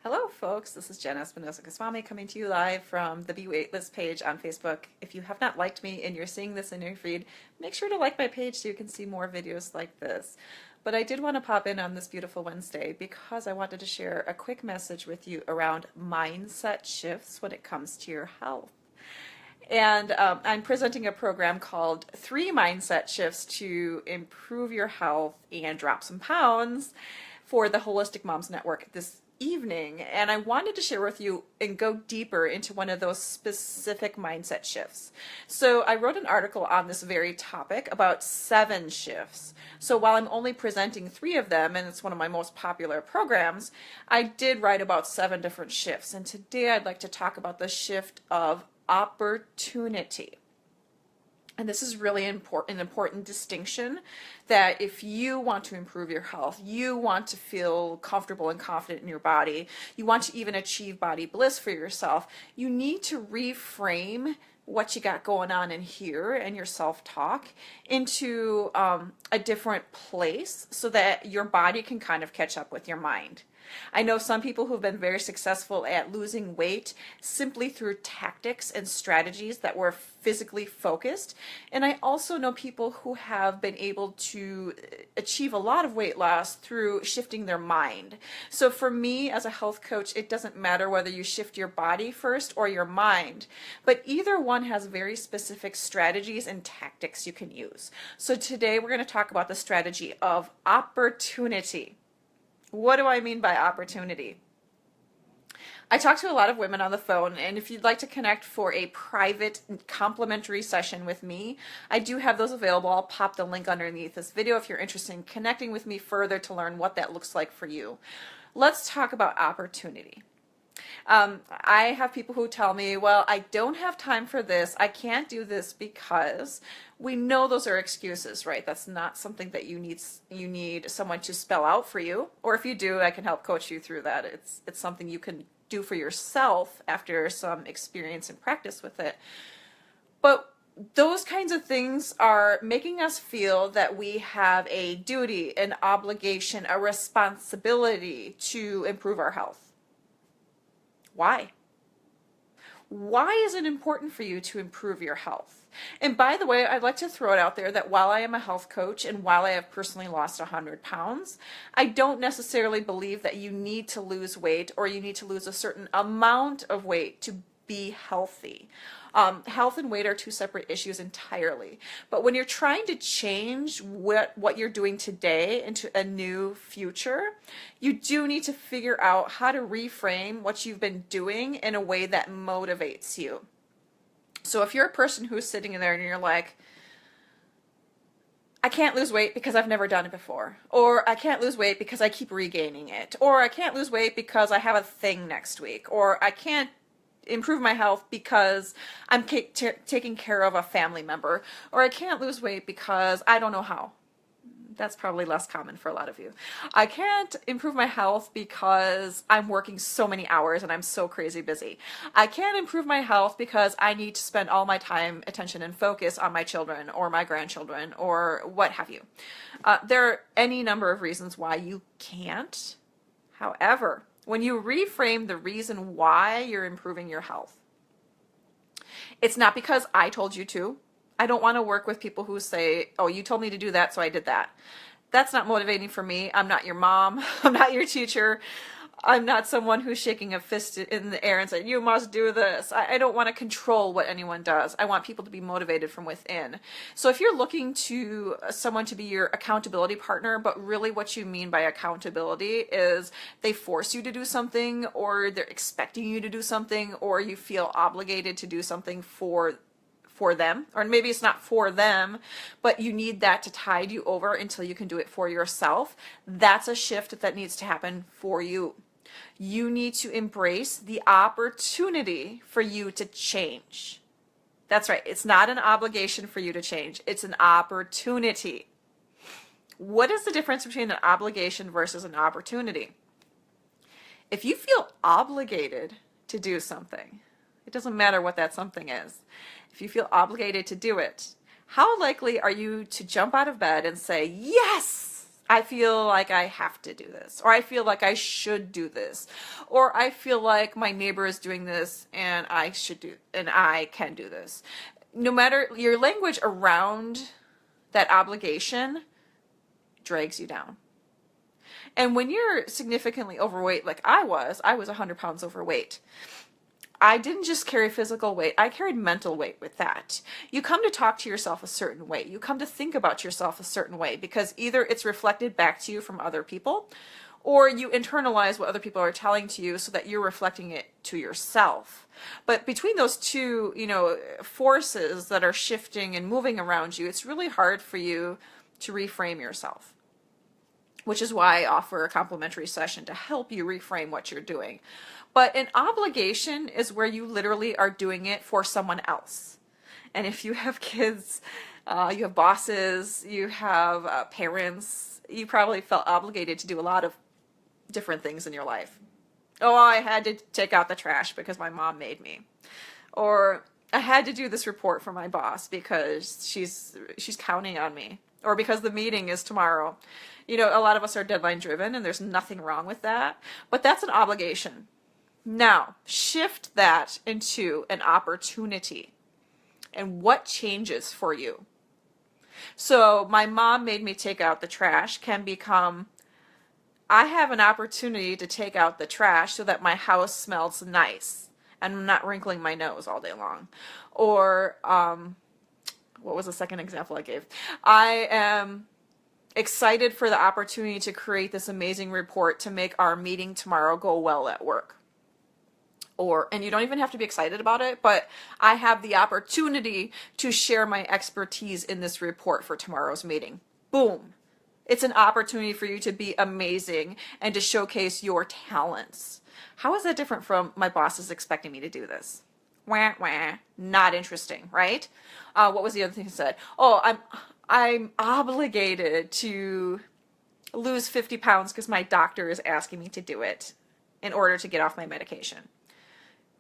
Hello folks, this is Jen Espinosa-Goswami coming to you live from the Be Waitlist page on Facebook. If you have not liked me and you're seeing this in your feed, make sure to like my page so you can see more videos like this. But I did want to pop in on this beautiful Wednesday because I wanted to share a quick message with you around mindset shifts when it comes to your health. And I'm presenting a program called 3 Mindset Shifts to Improve Your Health and Drop Some Pounds for the Holistic Moms Network this evening. And I wanted to share with you and go deeper into one of those specific mindset shifts. So I wrote an article on this very topic about 7 shifts. So while I'm only presenting 3 of them, and it's one of my most popular programs, I did write about 7 different shifts. And today I'd like to talk about the shift of opportunity. And this is really an important distinction, that if you want to improve your health, you want to feel comfortable and confident in your body, you want to even achieve body bliss for yourself, you need to reframe what you got going on in here and your self-talk into a different place so that your body can kind of catch up with your mind. I know some people who've been very successful at losing weight simply through tactics and strategies that were physically focused. And I also know people who have been able to achieve a lot of weight loss through shifting their mind. So for me as a health coach, it doesn't matter whether you shift your body first or your mind, but either one has very specific strategies and tactics you can use. So today we're going to talk about the strategy of opportunity. What do I mean by opportunity? I talk to a lot of women on the phone, and if you'd like to connect for a private complimentary session with me, I do have those available. I'll pop the link underneath this video if you're interested in connecting with me further to learn what that looks like for you. Let's talk about opportunity. I have people who tell me, well, I don't have time for this. I can't do this because we know those are excuses, right? That's not something that you need someone to spell out for you. Or if you do, I can help coach you through that. It's something you can do for yourself after some experience and practice with it. But those kinds of things are making us feel that we have a duty, an obligation, a responsibility to improve our health. Why? Why is it important for you to improve your health? And by the way, I'd like to throw it out there that while I am a health coach and while I have personally lost 100 pounds, I don't necessarily believe that you need to lose weight or you need to lose a certain amount of weight to be healthy. Health and weight are 2 separate issues entirely. But when you're trying to change what you're doing today into a new future, you do need to figure out how to reframe what you've been doing in a way that motivates you. So if you're a person who's sitting in there and you're like, I can't lose weight because I've never done it before, or I can't lose weight because I keep regaining it, or I can't lose weight because I have a thing next week, or I can't improve my health because I'm taking care of a family member, or I can't lose weight because I don't know how. That's probably less common for a lot of you. I can't improve my health because I'm working so many hours and I'm so crazy busy. I can't improve my health because I need to spend all my time, attention, and focus on my children or my grandchildren or what have you. There are any number of reasons why you can't. However, when you reframe the reason why you're improving your health, it's not because I told you to. I don't want to work with people who say, oh, you told me to do that, so I did that. That's not motivating for me. I'm not your mom. I'm not your teacher. I'm not someone who's shaking a fist in the air and saying, you must do this. I don't want to control what anyone does. I want people to be motivated from within. So if you're looking to someone to be your accountability partner, but really what you mean by accountability is they force you to do something, or they're expecting you to do something, or you feel obligated to do something for them, or maybe it's not for them, but you need that to tide you over until you can do it for yourself, that's a shift that needs to happen for you. You need to embrace the opportunity for you to change. That's right. It's not an obligation for you to change. It's an opportunity. What is the difference between an obligation versus an opportunity? If you feel obligated to do something, it doesn't matter what that something is. If you feel obligated to do it, how likely are you to jump out of bed and say, yes, I feel like I have to do this, or I feel like I should do this, or I feel like my neighbor is doing this and I can do this. No matter your language around that obligation drags you down. And when you're significantly overweight, like I was 100 pounds overweight. I didn't just carry physical weight, I carried mental weight with that. You come to talk to yourself a certain way. You come to think about yourself a certain way because either it's reflected back to you from other people or you internalize what other people are telling to you so that you're reflecting it to yourself. But between those two, forces that are shifting and moving around you, it's really hard for you to reframe yourself, which is why I offer a complimentary session to help you reframe what you're doing. But an obligation is where you literally are doing it for someone else. And if you have kids, you have bosses, you have parents, you probably felt obligated to do a lot of different things in your life. Oh, I had to take out the trash because my mom made me. Or I had to do this report for my boss because she's counting on me. Or because the meeting is tomorrow. A lot of us are deadline driven and there's nothing wrong with that. But that's an obligation. Now, shift that into an opportunity. And what changes for you? So, my mom made me take out the trash can become, I have an opportunity to take out the trash so that my house smells nice and I'm not wrinkling my nose all day long. Or, what was the second example I gave? I am excited for the opportunity to create this amazing report to make our meeting tomorrow go well at work. And you don't even have to be excited about it, but I have the opportunity to share my expertise in this report for tomorrow's meeting. Boom. It's an opportunity for you to be amazing and to showcase your talents. How is that different from my boss is expecting me to do this? Wah, wah. Not interesting, right? What was the other thing he said? Oh, I'm obligated to lose 50 pounds because my doctor is asking me to do it in order to get off my medication.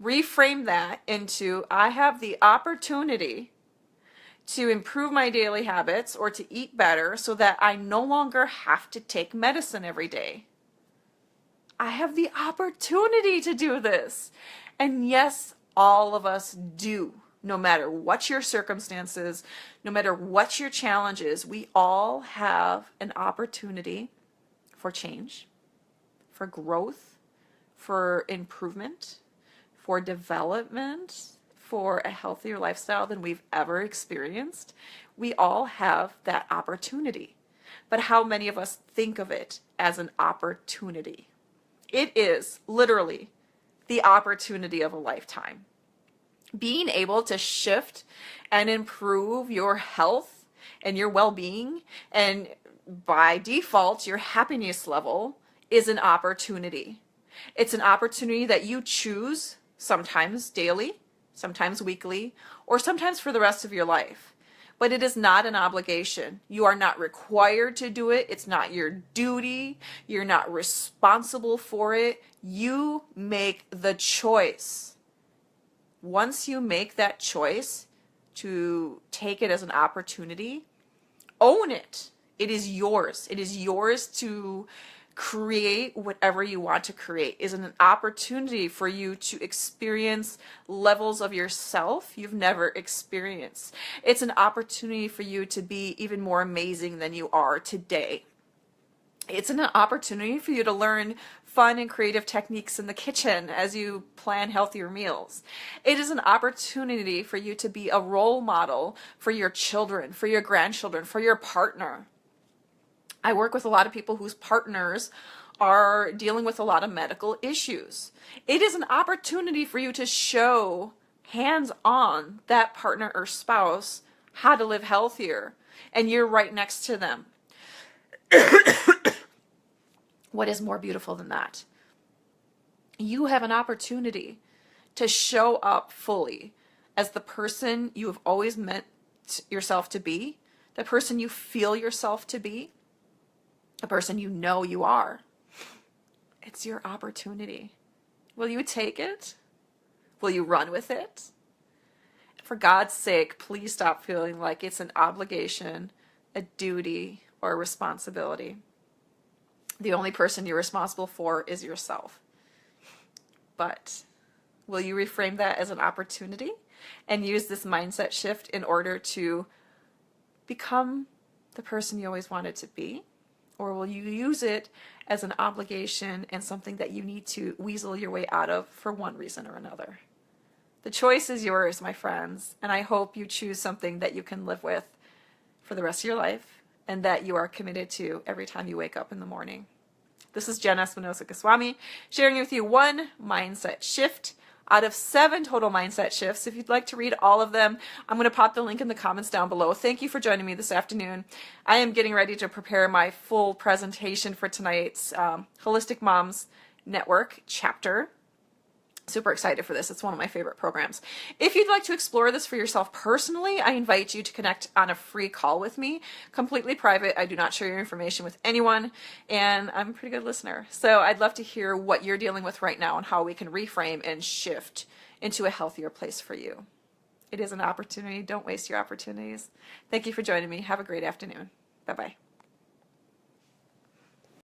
Reframe that into, I have the opportunity to improve my daily habits or to eat better so that I no longer have to take medicine every day. I have the opportunity to do this. And yes, all of us do. No matter what your circumstances, no matter what your challenge is, we all have an opportunity for change, for growth, for improvement, for development, for a healthier lifestyle than we've ever experienced. We all have that opportunity. But how many of us think of it as an opportunity? It is literally the opportunity of a lifetime. Being able to shift and improve your health and your well-being, and by default, your happiness level, is an opportunity. It's an opportunity that you choose, sometimes daily, sometimes weekly, or sometimes for the rest of your life. But it is not an obligation. You are not required to do it. It's not your duty. You're not responsible for it. You make the choice. Once you make that choice to take it as an opportunity, own it. It is yours. It is yours to create whatever you want to create. Is an opportunity for you to experience levels of yourself you've never experienced. It's an opportunity for you to be even more amazing than you are today. It's an opportunity for you to learn fun and creative techniques in the kitchen as you plan healthier meals. It is an opportunity for you to be a role model for your children, for your grandchildren, for your partner. I work with a lot of people whose partners are dealing with a lot of medical issues. It is an opportunity for you to show hands-on that partner or spouse how to live healthier, and you're right next to them. What is more beautiful than that? You have an opportunity to show up fully as the person you have always meant yourself to be, the person you feel yourself to be, the person you know you are. It's your opportunity. Will you take it? Will you run with it? For God's sake, please stop feeling like it's an obligation, a duty, or a responsibility. The only person you're responsible for is yourself. But will you reframe that as an opportunity and use this mindset shift in order to become the person you always wanted to be? Or will you use it as an obligation and something that you need to weasel your way out of for one reason or another? The choice is yours, my friends, and I hope you choose something that you can live with for the rest of your life and that you are committed to every time you wake up in the morning. This is Jen Espinosa-Goswami sharing with you one mindset shift out of 7 total mindset shifts. If you'd like to read all of them, I'm going to pop the link in the comments down below. Thank you for joining me this afternoon. I am getting ready to prepare my full presentation for tonight's Holistic Moms Network chapter. Super excited for this. It's one of my favorite programs. If you'd like to explore this for yourself personally, I invite you to connect on a free call with me, completely private. I do not share your information with anyone, and I'm a pretty good listener. So I'd love to hear what you're dealing with right now and how we can reframe and shift into a healthier place for you. It is an opportunity. Don't waste your opportunities. Thank you for joining me. Have a great afternoon. Bye-bye.